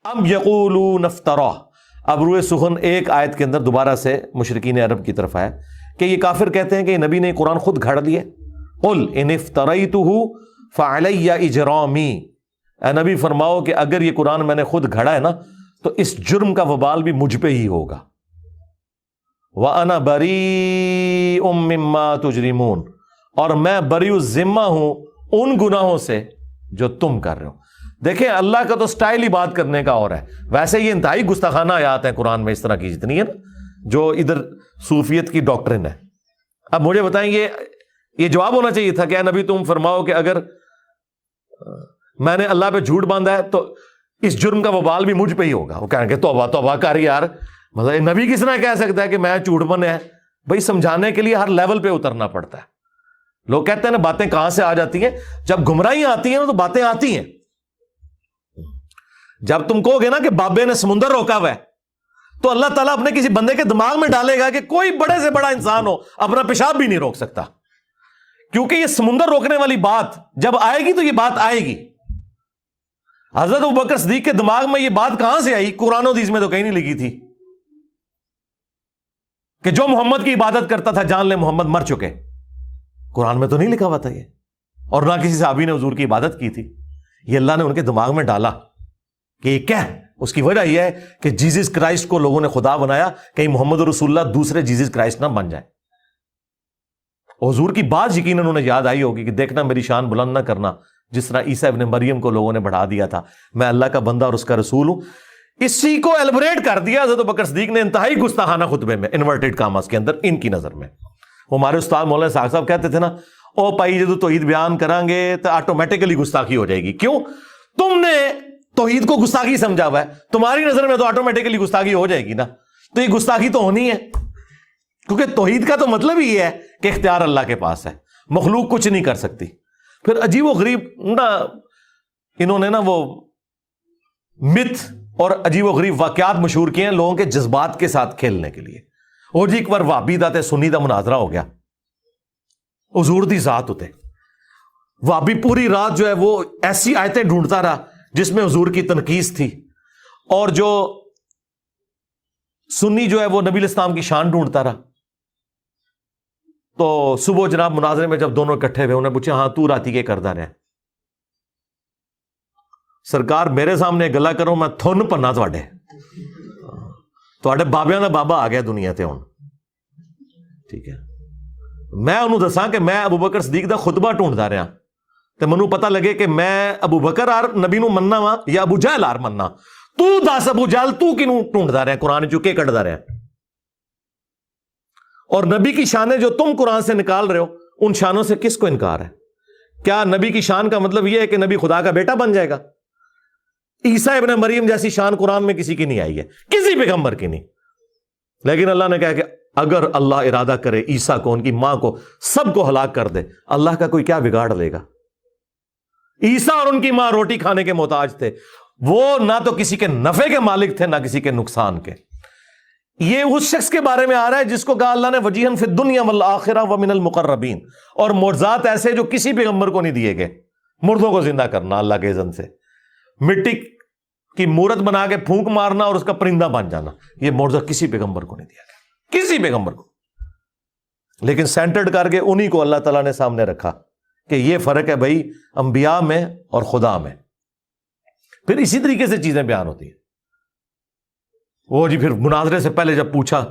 ام یقولون افترا. اب روئے سخن ایک آیت کے اندر دوبارہ سے مشرکین عرب کی طرف آیا کہ یہ کافر کہتے ہیں کہ یہ نبی نے قرآن خود گھڑ لیے. قل ان افتریتہ فعلی اجرامی. اے نبی فرماؤ کہ اگر یہ قرآن میں نے خود گھڑا ہے نا تو اس جرم کا وبال بھی مجھ پہ ہی ہوگا. وَأَنَا بَرِيءٌ مِّمَّا تُجْرِمُونَ. اور میں بری الذمہ ہوں ان گناہوں سے جو تم کر رہے ہو. دیکھیں اللہ کا تو سٹائل ہی بات کرنے کا اور ہے. ویسے یہ انتہائی گستاخانہ آیات ہیں قرآن میں اس طرح کی جتنی ہے نا جو ادھر صوفیت کی ڈاکٹرن ہے. اب مجھے بتائیں یہ جواب ہونا چاہیے تھا کہ اے نبی تم فرماؤ کہ اگر میں نے اللہ پہ جھوٹ باندھا ہے تو اس جرم کا وبال بھی مجھ پہ ہی ہوگا. وہ کہیں گے توبہ توبہ کر یار, مطلب نبی کس طرح کہہ سکتا ہے کہ میں جھوٹ بنے ہے. بھائی سمجھانے کے لیے ہر لیول پہ اترنا پڑتا ہے. لوگ کہتے ہیں نا باتیں کہاں سے آ جاتی ہیں, جب گمراہیاں آتی ہیں نا تو باتیں آتی ہیں. جب تم کہو گے نا کہ بابے نے سمندر روکا ہوا ہے تو اللہ تعالیٰ اپنے کسی بندے کے دماغ میں ڈالے گا کہ کوئی بڑے سے بڑا انسان ہو اپنا پیشاب بھی نہیں روک سکتا, کیونکہ یہ سمندر روکنے والی بات جب آئے گی تو یہ بات آئے گی. حضرت ابوبکر صدیق کے دماغ میں یہ بات کہاں سے آئی؟ قرآن و حدیث میں تو کہیں نہیں لکھی تھی کہ جو محمد کی عبادت کرتا تھا جان لے محمد مر چکے. قرآن میں تو نہیں لکھا ہوا تھا یہ, اور نہ کسی صحابی نے حضور کی عبادت کی تھی. یہ اللہ نے ان کے دماغ میں ڈالا کہ یہ کیا ہے. اس کی وجہ یہ ہے کہ جیزس کرائسٹ کو لوگوں نے خدا بنایا, کہیں محمد رسول اللہ دوسرے جیزس کرائسٹ نہ بن جائے. حضور کی بات یقیناً انہیں یاد آئی ہوگی کہ دیکھنا میری شان بلند نہ کرنا, جس طرح عیسیٰ ابن مریم کو لوگوں نے بڑھا دیا تھا. میں اللہ کا بندہ اور اس کا رسول ہوں. اسی کو ایلبریٹ کر دیا حضرت ابوبکر صدیق نے انتہائی گستاخانہ خطبے میں, انورٹڈ کاماز کے اندر, ان کی نظر میں. ہمارے استاد مولانا ساغ صاحب کہتے تھے نا, او پائی جدو توحید بیان کریں گے تو آٹومیٹکلی گستاخی ہو جائے گی. کیوں؟ تم نے توحید کو گستاخی سمجھا ہوا ہے, تمہاری نظر میں تو آٹومیٹکلی گستاخی ہو جائے گی نا. تو یہ گستاخی تو ہونی ہے, کیونکہ توحید کا تو مطلب ہی ہے کہ اختیار اللہ کے پاس ہے, مخلوق کچھ نہیں کر سکتی. پھر عجیب و غریب نا انہوں نے نا وہ مت اور عجیب و غریب واقعات مشہور کیے ہیں لوگوں کے جذبات کے ساتھ کھیلنے کے لیے. اور جی ایک بار وہابی دا تے سنی دا مناظرہ ہو گیا, حضور دی ذات ہوتے وہابی پوری رات جو ہے وہ ایسی آیتیں ڈھونڈتا رہا جس میں حضور کی تنقیص تھی, اور جو سنی جو ہے وہ نبی الاسلام کی شان ڈھونڈتا رہا. تو صبح جناب مناظرے میں جب دونوں اکٹھے ہوئے انہیں پوچھا ہاں تو راتی کے کردہ رہے؟ سرکار میرے سامنے گلا کرو میں تھن پنا تھوڑے بابیاں دا بابا آ گیا دنیا تے ہن. ٹھیک ہے, میں انہوں دساں کہ میں ابوبکر صدیق دا خطبہ ڈھونڈتا رہا تے منو پتہ لگے کہ میں ابو بکر آر نبی نو مننا وا یا ابو جہل آر مننا. تو دس ابو جہل تو کنوں ڈھونڈتا رہا قرآن چکے کٹدا رہا, اور نبی کی شانیں جو تم قرآن سے نکال رہے ہو ان شانوں سے کس کو انکار ہے؟ کیا نبی کی شان کا مطلب یہ ہے کہ نبی خدا کا بیٹا بن جائے گا؟ عیسیٰ ابن مریم جیسی شان قرآن میں کسی کی نہیں آئی ہے, کسی پیغمبر کی نہیں. لیکن اللہ نے کہا کہ اگر اللہ ارادہ کرے عیسیٰ کو, ان کی ماں کو, سب کو ہلاک کر دے, اللہ کا کوئی کیا بگاڑ لے گا؟ عیسیٰ اور ان کی ماں روٹی کھانے کے محتاج تھے, وہ نہ تو کسی کے نفع کے مالک تھے نہ کسی کے نقصان کے. یہ اس شخص کے بارے میں آ رہا ہے جس کو کہا اللہ نے وجیہن فی الدنیا والآخرہ ومن المقربین, اور معجزات ایسے جو کسی پیغمبر کو نہیں دیے گئے. مردوں کو زندہ کرنا اللہ کے اذن سے, مٹی کی مورت بنا کے پھونک مارنا اور اس کا پرندہ بن جانا, یہ معجزہ کسی پیغمبر کو نہیں دیا گیا, کسی پیغمبر کو. لیکن سینٹرڈ کر کے انہی کو اللہ تعالیٰ نے سامنے رکھا کہ یہ فرق ہے بھائی انبیاء میں اور خدا میں. پھر اسی طریقے سے چیزیں بیان ہوتی ہیں. وہ جی پھر مناظرے سے پہلے جب پوچھا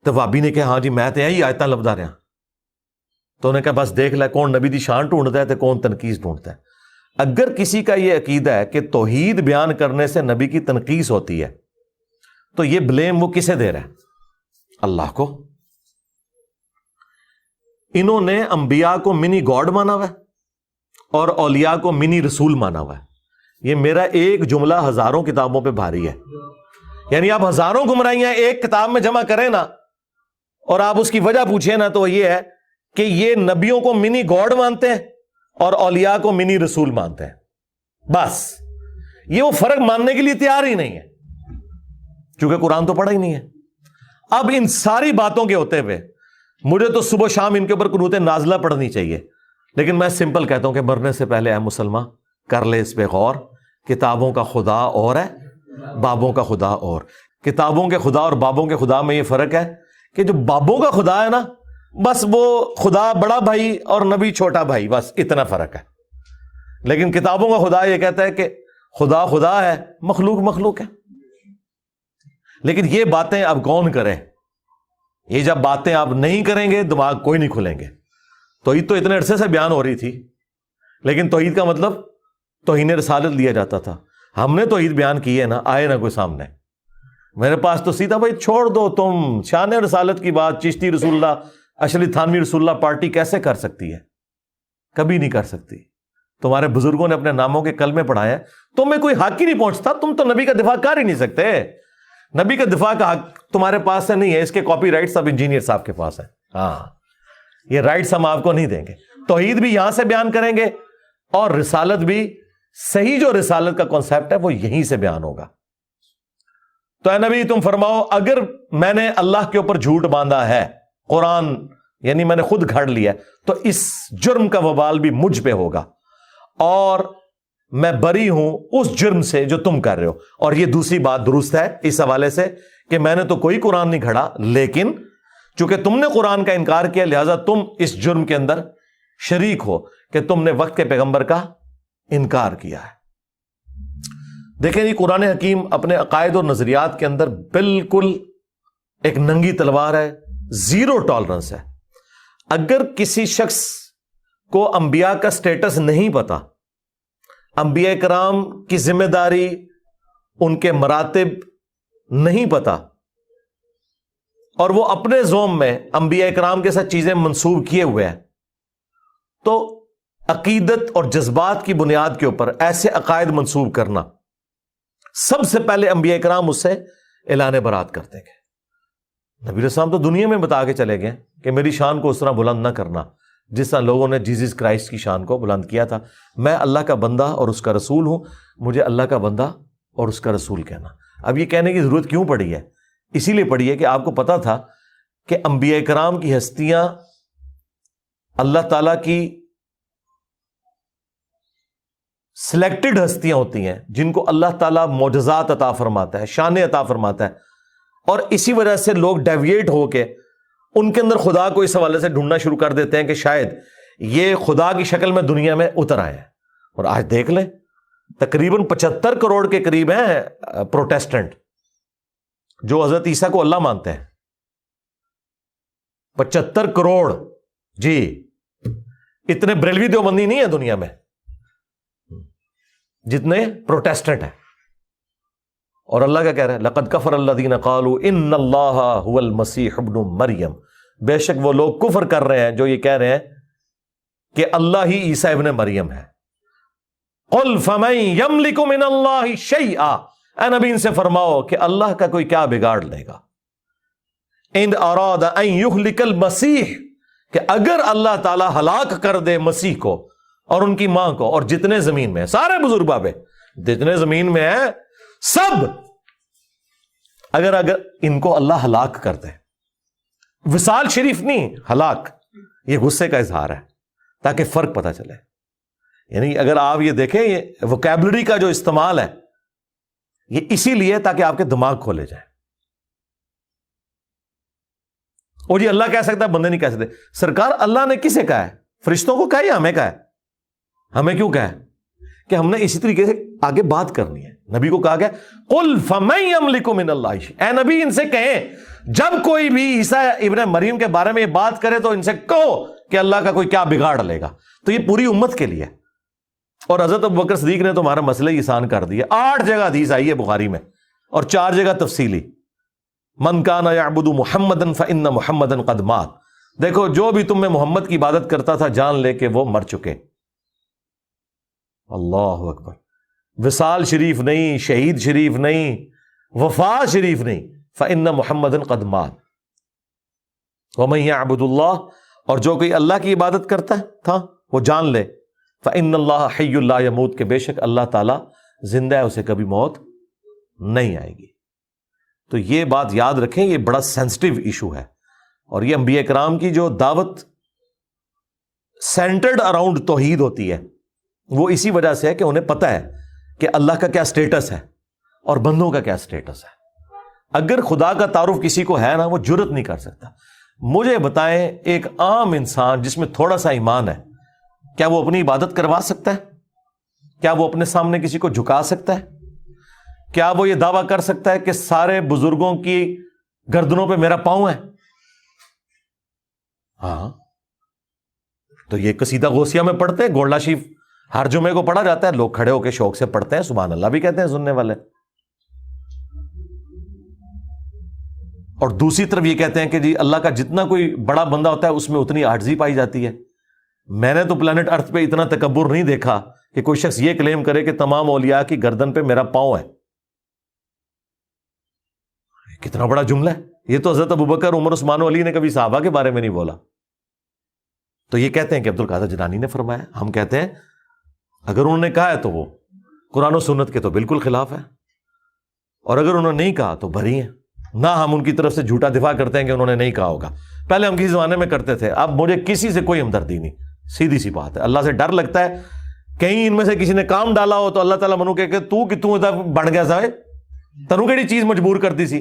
تو وابی نے کہا ہاں جی میں تو یہی آیتاں لبدا رہا. تو انہوں نے کہا بس دیکھ لے کون نبی دی شان ڈھونڈتا ہے تو کون تنقیص ڈھونڈتا ہے. اگر کسی کا یہ عقیدہ ہے کہ توحید بیان کرنے سے نبی کی تنقیص ہوتی ہے تو یہ بلیم وہ کسے دے رہا ہے؟ اللہ کو. انہوں نے انبیاء کو منی گاڈ مانا ہوا ہے اور اولیاء کو منی رسول مانا ہوا ہے. یہ میرا ایک جملہ ہزاروں کتابوں پہ بھاری ہے. یعنی آپ ہزاروں گمراہیاں ایک کتاب میں جمع کریں نا اور آپ اس کی وجہ پوچھیں نا تو یہ ہے کہ یہ نبیوں کو منی گاڈ مانتے ہیں اور اولیاء کو منی رسول مانتے ہیں. بس یہ وہ فرق ماننے کے لیے تیار ہی نہیں ہے کیونکہ قرآن تو پڑھا ہی نہیں ہے. اب ان ساری باتوں کے ہوتے ہوئے مجھے تو صبح شام ان کے اوپر قنوت نازلہ پڑھنی چاہیے, لیکن میں سمپل کہتا ہوں کہ مرنے سے پہلے اے مسلمان کر لے اس پہ غور. کتابوں کا خدا اور ہے بابوں کا خدا اور کتابوں کے خدا اور بابوں کے خدا میں یہ فرق ہے کہ جو بابوں کا خدا ہے نا، بس وہ خدا بڑا بھائی اور نبی چھوٹا بھائی، بس اتنا فرق ہے. لیکن کتابوں کا خدا یہ کہتا ہے کہ خدا خدا ہے، مخلوق مخلوق ہے. لیکن یہ باتیں اب کون کرے؟ یہ جب باتیں آپ نہیں کریں گے دماغ کوئی نہیں کھلیں گے. توحید تو اتنے عرصے سے بیان ہو رہی تھی، لیکن توحید کا مطلب توہین رسالت لیا جاتا تھا. ہم نے توحید بیان کی ہے نا، آئے نا کوئی سامنے. میرے پاس تو سیدھا بھائی چھوڑ دو تم شان رسالت کی بات. چشتی رسول اللہ، اشرف تھانوی رسول اللہ پارٹی کیسے کر سکتی ہے؟ کبھی نہیں کر سکتی. تمہارے بزرگوں نے اپنے ناموں کے کلمے پڑھائے، تمہیں کوئی حق ہی نہیں پہنچتا. تم تو نبی کا دفاع کر ہی نہیں سکتے. نبی کا دفاع کا حق تمہارے پاس سے نہیں ہے، اس کے کاپی رائٹ سب انجینئر صاحب کے پاس ہیں. ہاں، یہ رائٹس ہم آپ کو نہیں دیں گے. توحید بھی یہاں سے بیان کریں گے اور رسالت بھی، صحیح جو رسالت کا کانسیپٹ ہے وہ یہیں سے بیان ہوگا. تو اے نبی تم فرماؤ، اگر میں نے اللہ کے اوپر جھوٹ باندھا ہے، قرآن یعنی میں نے خود گھڑ لیا، تو اس جرم کا وبال بھی مجھ پہ ہوگا، اور میں بری ہوں اس جرم سے جو تم کر رہے ہو. اور یہ دوسری بات درست ہے اس حوالے سے کہ میں نے تو کوئی قرآن نہیں گھڑا، لیکن چونکہ تم نے قرآن کا انکار کیا لہذا تم اس جرم کے اندر شریک ہو کہ تم نے وقت کے پیغمبر کا انکار کیا ہے. دیکھیں جی، قرآن حکیم اپنے عقائد اور نظریات کے اندر بالکل ایک ننگی تلوار ہے، زیرو ٹالرنس ہے. اگر کسی شخص کو انبیاء کا سٹیٹس نہیں پتا، انبیاء کرام کی ذمہ داری، ان کے مراتب نہیں پتا، اور وہ اپنے زوم میں انبیاء کرام کے ساتھ چیزیں منسوب کیے ہوئے ہیں، تو عقیدت اور جذبات کی بنیاد کے اوپر ایسے عقائد منسوب کرنا، سب سے پہلے انبیاء کرام اس سے اعلان برات کرتے گے. نبی علیہ السلام تو دنیا میں بتا کے چلے گئے کہ میری شان کو اس طرح بلند نہ کرنا جس طرح لوگوں نے جیزس کرائسٹ کی شان کو بلند کیا تھا. میں اللہ کا بندہ اور اس کا رسول ہوں، مجھے اللہ کا بندہ اور اس کا رسول کہنا. اب یہ کہنے کی ضرورت کیوں پڑی ہے؟ اسی لیے پڑی ہے کہ آپ کو پتا تھا کہ انبیاء کرام کی ہستیاں اللہ تعالیٰ کی سلیکٹڈ ہستیاں ہوتی ہیں جن کو اللہ تعالیٰ معجزات عطا فرماتا ہے، شان عطا فرماتا ہے، اور اسی وجہ سے لوگ ڈیویٹ ہو کے ان کے اندر خدا کو اس حوالے سے ڈھونڈنا شروع کر دیتے ہیں کہ شاید یہ خدا کی شکل میں دنیا میں اتر آئے ہیں. اور آج دیکھ لیں تقریباً 75 کروڑ کے قریب ہیں پروٹیسٹنٹ جو حضرت عیسیٰ کو اللہ مانتے ہیں. 75 کروڑ، جی اتنے بریلوی دیوبندی نہیں ہے دنیا میں جتنے پروٹیسٹنٹ ہیں. اور اللہ کا کہہ رہا ہے لقد کفر الذین قالوا ان اللہ هو المسیح ابن مریم، بے شک وہ لوگ کفر کر رہے ہیں جو یہ کہہ رہے ہیں کہ اللہ ہی عیسیٰ ابن مریم ہے. قل فمن یملک من اللہ شیئا، اے نبی ان سے فرماؤ کہ اللہ کا کوئی کیا بگاڑ لے گا. ان اراد ان یہلک المسیح، کہ اگر اللہ تعالی ہلاک کر دے مسیح کو اور ان کی ماں کو اور جتنے زمین میں، سارے بزرگ بابے جتنے زمین میں ہیں سب، اگر ان کو اللہ ہلاک کر دے، وصال شریف نہیں ہلاک، یہ غصے کا اظہار ہے تاکہ فرق پتہ چلے. یعنی اگر آپ یہ دیکھیں یہ ووکیبلری کا جو استعمال ہے یہ اسی لیے تاکہ آپ کے دماغ کھولے جائیں. اور یہ اللہ کہہ سکتا ہے، بندے نہیں کہہ سکتے. سرکار اللہ نے کسے کہا ہے؟ فرشتوں کو کہا یا ہمیں کہا ہے؟ ہمیں کیوں کہا ہے؟ کہ ہم نے اسی طریقے سے آگے بات کرنی ہے. نبی کو کہا گیا قل فمن یملک من اللہ شیئا، اے نبی ان سے کہیں جب کوئی بھی عیسیٰ ابن مریم کے بارے میں یہ بات کرے تو ان سے کہو کہ اللہ کا کوئی کیا بگاڑ لے گا. تو یہ پوری امت کے لیے. اور حضرت ابوبکر صدیق نے تو ہمارا مسئلہ ہی آسان کر دیا. 8 جگہ حدیث آئی ہے بخاری میں اور 4 جگہ تفصیلی. من کان یعبد محمدا فان محمدا قد مات، دیکھو جو بھی تم میں محمد کی عبادت کرتا تھا جان لے کہ وہ مر چکے. اللہ اکبر. وصال شریف نہیں، شہید شریف نہیں، وفات شریف نہیں، فإن محمدًا قد مات. ومن يعبد اللہ، اور جو کوئی اللہ کی عبادت کرتا تھا وہ جان لے فإن اللہ حی لا يموت، کہ بے شک اللہ تعالیٰ زندہ ہے، اسے کبھی موت نہیں آئے گی. تو یہ بات یاد رکھیں، یہ بڑا سینسٹیو ایشو ہے. اور یہ انبیاء کرام کی جو دعوت سینٹرڈ اراؤنڈ توحید ہوتی ہے وہ اسی وجہ سے ہے کہ انہیں پتہ ہے کہ اللہ کا کیا سٹیٹس ہے اور بندوں کا کیا سٹیٹس ہے. اگر خدا کا تعارف کسی کو ہے نا وہ جرت نہیں کر سکتا. مجھے بتائیں ایک عام انسان جس میں تھوڑا سا ایمان ہے کیا وہ اپنی عبادت کروا سکتا ہے؟ کیا وہ اپنے سامنے کسی کو جھکا سکتا ہے؟ کیا وہ یہ دعویٰ کر سکتا ہے کہ سارے بزرگوں کی گردنوں پہ میرا پاؤں ہے؟ ہاں تو یہ قصیدہ غوثیہ میں پڑھتے ہیں, گولڈا شریف ہر جمعے کو پڑھا جاتا ہے, لوگ کھڑے ہو کے شوق سے پڑھتے ہیں, سبحان اللہ بھی کہتے ہیں سننے والے. اور دوسری طرف یہ کہتے ہیں کہ جی اللہ کا جتنا کوئی بڑا بندہ ہوتا ہے اس میں اتنی عاجزی پائی جاتی ہے. میں نے تو پلانٹ ارتھ پہ اتنا تکبر نہیں دیکھا کہ کوئی شخص یہ کلیم کرے کہ تمام اولیاء کی گردن پہ میرا پاؤں ہے. کتنا بڑا جملہ ہے یہ. تو حضرت ابوبکر, عمر, عثمان و علی نے کبھی صحابہ کے بارے میں نہیں بولا. تو یہ کہتے ہیں کہ عبد القادر جیلانی نے فرمایا. ہم کہتے ہیں اگر انہوں نے کہا ہے تو وہ قرآن و سنت کے تو بالکل خلاف ہے, اور اگر انہوں نے نہیں کہا تو بری ہیں. نہ ہم ان کی طرف سے جھوٹا دفاع کرتے ہیں کہ انہوں نے نہیں کہا ہوگا. پہلے ہم کسی زمانے میں کرتے تھے, اب مجھے کسی سے کوئی ہمدردی نہیں. سیدھی سی بات ہے, اللہ سے ڈر لگتا ہے کہیں ان میں سے کسی نے کام ڈالا ہو تو اللہ تعالیٰ منو کہ تو ادھر بڑھ گیا سائے تنو کیڑی چیز مجبور کرتی سی.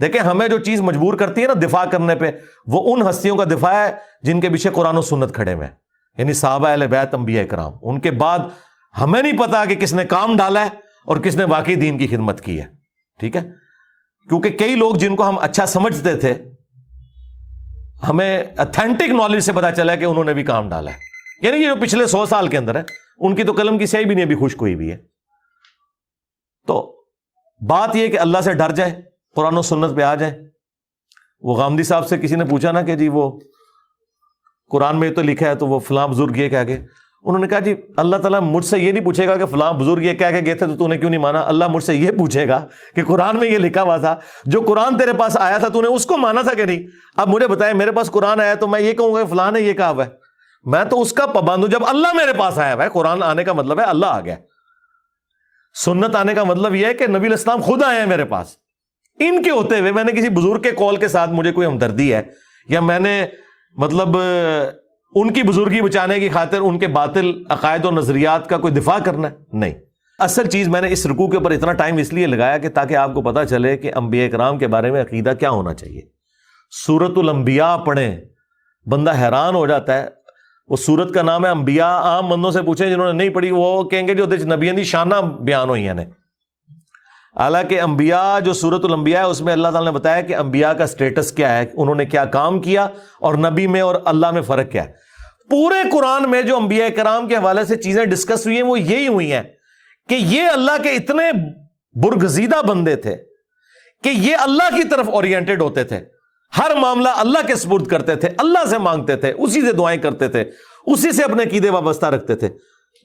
دیکھیں ہمیں جو چیز مجبور کرتی ہے نا دفاع کرنے پہ, وہ ان ہستیوں کا دفاع ہے جن کے پیچھے قرآن و سنت کھڑے ہوئے ہیں, یعنی صحابہ اہل بیت, انبیاء کرام. ان کے بعد ہمیں نہیں پتا کہ کس نے کام ڈالا ہے اور کس نے واقعی دین کی خدمت کی ہے. ٹھیک ہے, کیونکہ کئی لوگ جن کو ہم اچھا سمجھتے تھے ہمیں اتھینٹک نالج سے پتا چلا کہ انہوں نے بھی کام ڈالا ہے. یعنی یہ جو پچھلے 100 سال کے اندر ہے ان کی تو قلم کی سیاہی بھی نہیں ابھی خشک ہوئی بھی ہے. تو بات یہ کہ اللہ سے ڈر جائے, قرآن و سنت پہ آ جائیں. وہ غامدی صاحب سے کسی نے پوچھا نا کہ جی وہ قرآن میں تو لکھا ہے تو وہ فلاں بزرگ یہ کہہ گئے. انہوں نے کہا جی اللہ تعالیٰ مجھ سے یہ نہیں پوچھے گا کہ فلاں بزرگ یہ کہہ کے گئے تھے تو نے کیوں نہیں مانا. اللہ مجھ سے یہ پوچھے گا کہ قرآن میں یہ لکھا ہوا تھا, جو قرآن تیرے پاس آیا تھا تو نے اس کو مانا تھا کہ نہیں. اب مجھے بتائیں میرے پاس قرآن آیا تو میں یہ کہوں گا کہ فلاں نے یہ کہا ہوا ہے, میں تو اس کا پابند ہوں. جب اللہ میرے پاس آیا ہوا ہے, قرآن آنے کا مطلب ہے اللہ آ گیا, سنت آنے کا مطلب یہ ہے کہ نبی علیہ السلام خود آئے ہیں میرے پاس. ان کے ہوتے ہوئے میں نے کسی بزرگ کے قول کے ساتھ مجھے کوئی ہمدردی ہے یا میں نے مطلب ان کی بزرگی بچانے کی خاطر ان کے باطل عقائد و نظریات کا کوئی دفاع کرنا ہے, نہیں. اصل چیز میں نے اس رکوع کے اوپر اتنا ٹائم اس لیے لگایا کہ تاکہ آپ کو پتا چلے کہ انبیاء کرام کے بارے میں عقیدہ کیا ہونا چاہیے. سورۃ الانبیاء پڑھیں, بندہ حیران ہو جاتا ہے. وہ سورت کا نام ہے انبیاء. عام بندوں سے پوچھیں جنہوں نے نہیں پڑھی وہ کہیں گے جو نبیوں دی شانہ بیان ہوئی ہیں. حالانکہ انبیاء جو سورۃ الانبیاء ہے اس میں اللہ تعالیٰ نے بتایا کہ انبیاء کا سٹیٹس کیا ہے, انہوں نے کیا کام کیا, اور نبی میں اور اللہ میں فرق کیا ہے. پورے قرآن میں جو انبیاء کرام کے حوالے سے چیزیں ڈسکس ہوئی ہیں وہ یہی ہوئی ہیں کہ یہ اللہ کے اتنے برگزیدہ بندے تھے کہ یہ اللہ کی طرف اورینٹڈ ہوتے تھے, ہر معاملہ اللہ کے سپرد کرتے تھے, اللہ سے مانگتے تھے, اسی سے دعائیں کرتے تھے, اسی سے اپنے عقیدے وابستہ رکھتے تھے.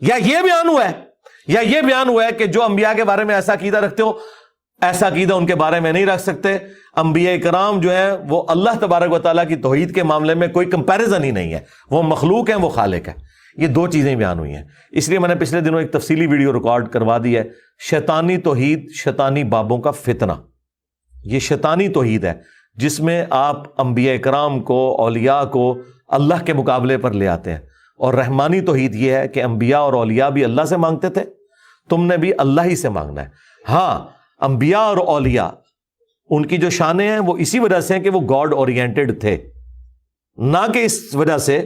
یا یہ بیان ہوا ہے کہ جو انبیاء کے بارے میں ایسا عقیدہ رکھتے ہو ایسا عقیدہ ان کے بارے میں نہیں رکھ سکتے. انبیاء کرام جو ہیں وہ اللہ تبارک و تعالیٰ کی توحید کے معاملے میں کوئی کمپیریزن ہی نہیں ہے, وہ مخلوق ہیں, وہ خالق ہے. یہ دو چیزیں بیان ہوئی ہیں. اس لیے میں نے پچھلے دنوں ایک تفصیلی ویڈیو ریکارڈ کروا دی ہے, شیطانی توحید, شیطانی بابوں کا فتنہ. یہ شیطانی توحید ہے جس میں آپ انبیاء کرام کو, اولیاء کو اللہ کے مقابلے پر لے آتے ہیں. اور رحمانی توحید یہ ہے کہ انبیاء اور اولیاء بھی اللہ سے مانگتے تھے, تم نے بھی اللہ ہی سے مانگنا ہے. ہاں انبیاء اور اولیاء ان کی جو شانیں ہیں وہ اسی وجہ سے ہیں کہ وہ گاڈ اورینٹڈ تھے, نہ کہ اس وجہ سے